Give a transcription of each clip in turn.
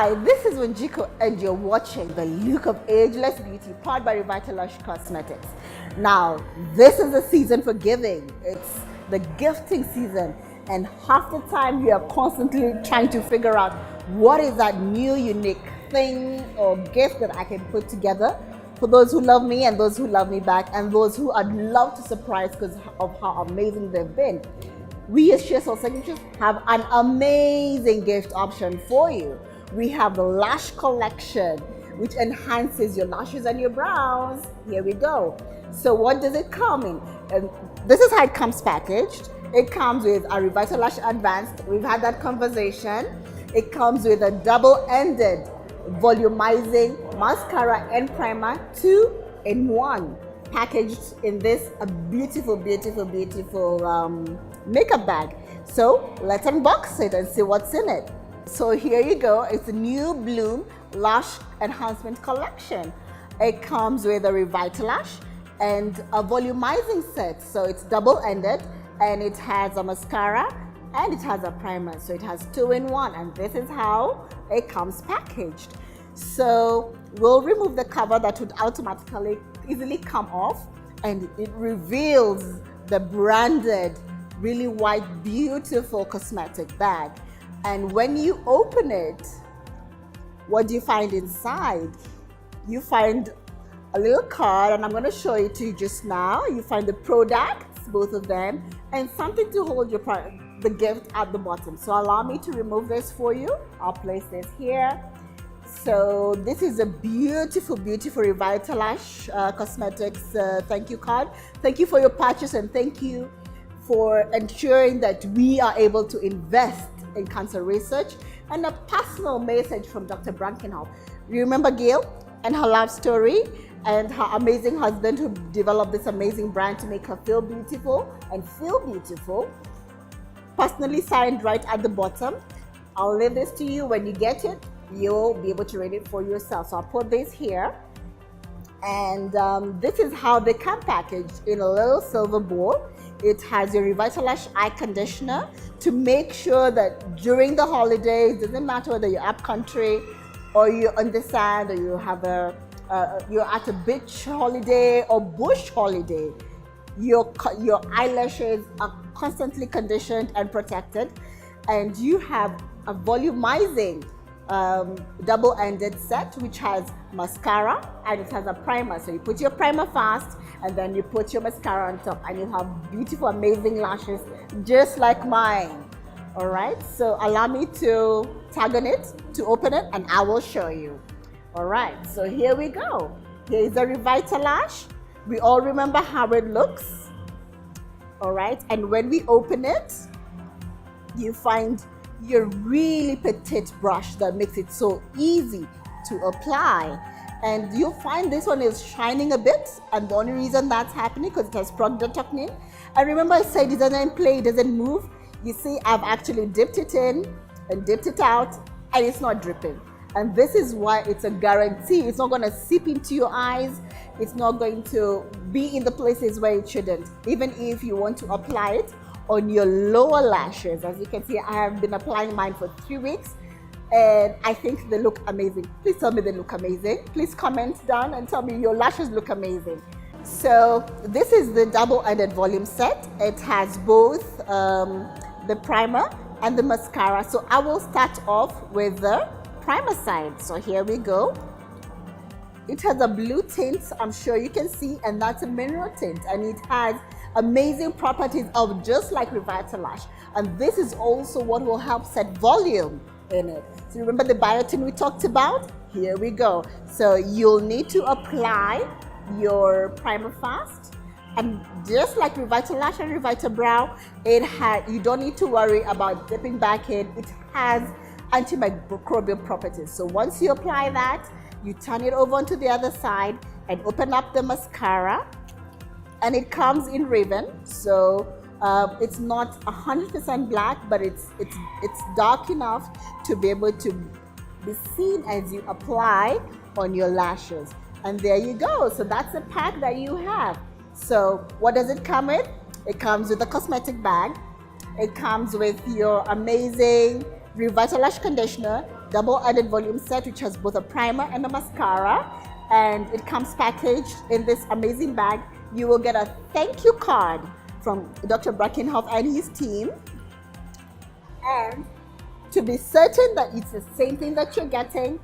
Hi, this is Wanjiko and you're watching the Look of Ageless Beauty powered by RevitaLash Cosmetics. Now, this is the season for giving. It's the gifting season, and half the time we are constantly trying to figure out what is that new unique thing or gift that I can put together for those who love me and those who love me back and those who I'd love to surprise because of how amazing they've been. We as Sheer Soul Signatures have an amazing gift option for you. We have the lash collection, which enhances your lashes and your brows. Here we go. So what does it come in? And this is how it comes packaged. It comes with a RevitaLash Advanced. We've had that conversation. It comes with a double-ended volumizing mascara and primer, 2-in-1, packaged in this beautiful makeup bag. So let's unbox it and see what's in it. So here you go. It's a new Bloom Lash Enhancement Collection. It comes with a RevitaLash and a volumizing set. So it's double-ended and it has a mascara and it has a primer. So it has 2-in-1, and this is how it comes packaged. So we'll remove the cover that would automatically easily come off, and it reveals the branded, really white, beautiful cosmetic bag. And when you open it, what do you find inside? You find a little card, and I'm going to show it to you just now. You find the products, both of them, and something to hold the gift at the bottom. So allow me to remove this for you. I'll place this here. So this is a beautiful RevitaLash Cosmetics thank you card. Thank you for your purchase, and thank you for ensuring that we are able to invest in cancer research, and a personal message from Dr. Brankenhoff. You remember Gail and her love story and her amazing husband who developed this amazing brand to make her feel beautiful and feel beautiful. Personally signed right at the bottom. I'll leave this to you. When you get it, you'll be able to read it for yourself. So I'll put this here. And this is how they come packaged in a little silver bowl. It has your RevitaLash eye conditioner to make sure that during the holidays, doesn't matter whether you're up country or you're on the sand or you have you're at a beach holiday or bush holiday, your eyelashes are constantly conditioned and protected, and you have a volumizing double-ended set which has mascara and it has a primer. So you put your primer first and then you put your mascara on top, and you have beautiful, amazing lashes just like mine. All right, so allow me to tag on it to open it, and I will show you. All right, so here we go. Here is a RevitaLash. We all remember how it looks. All right, and when we open it, you find your really petite brush that makes it so easy to apply. And you'll find this one is shining a bit, and the only reason that's happening because it has Proctor-Tucknin. And remember I said it doesn't play, it doesn't move. You see, I've actually dipped it in and dipped it out, and it's not dripping. And this is why it's a guarantee. It's not going to seep into your eyes. It's not going to be in the places where it shouldn't. Even if you want to apply it on your lower lashes. As you can see, I have been applying mine for 3 weeks, and I think they look amazing. Please tell me they look amazing. Please comment down and tell me your lashes look amazing. So this is the double-ended volume set. It has both the primer and the mascara. So I will start off with the primer side. So here we go. It has a blue tint, I'm sure you can see, and that's a mineral tint, and it has amazing properties of just like RevitaLash. And this is also what will help set volume in it. So remember the biotin we talked about? Here we go. So you'll need to apply your primer first, and just like RevitaLash and RevitaBrow, you don't need to worry about dipping back in. It has antimicrobial properties. So once you apply that, you turn it over onto the other side and open up the mascara, and it comes in Raven. So it's not 100% black, but it's dark enough to be able to be seen as you apply on your lashes. And there you go. So that's the pack that you have. So what does it come with? It comes with a cosmetic bag. It comes with your amazing RevitaLash conditioner. double added volume set, which has both a primer and a mascara. And it comes packaged in this amazing bag. You will get a thank you card from Dr. Brackenhoff and his team. And to be certain that it's the same thing that you're getting,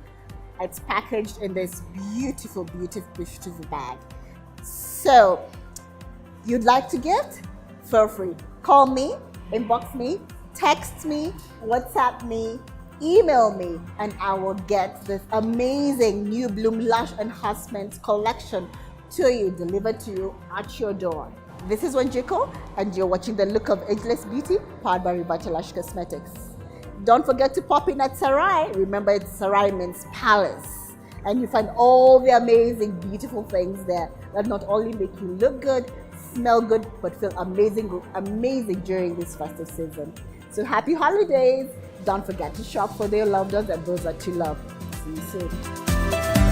it's packaged in this beautiful, beautiful, beautiful bag. So, you'd like to gift? Feel free. Call me, inbox me, text me, WhatsApp me, email me, and I will get this amazing new Bloom Lash Enhancement collection to you, delivered to you at your door. This is Wanjiko, and you're watching the Look of Ageless Beauty, powered by RevitaLash Cosmetics. Don't forget to pop in at Sarai. Remember, Sarai means palace. And you find all the amazing, beautiful things there that not only make you look good, smell good, but feel amazing, amazing during this festive season. So happy holidays. Don't forget to shop for your loved ones and those that you love. See you soon.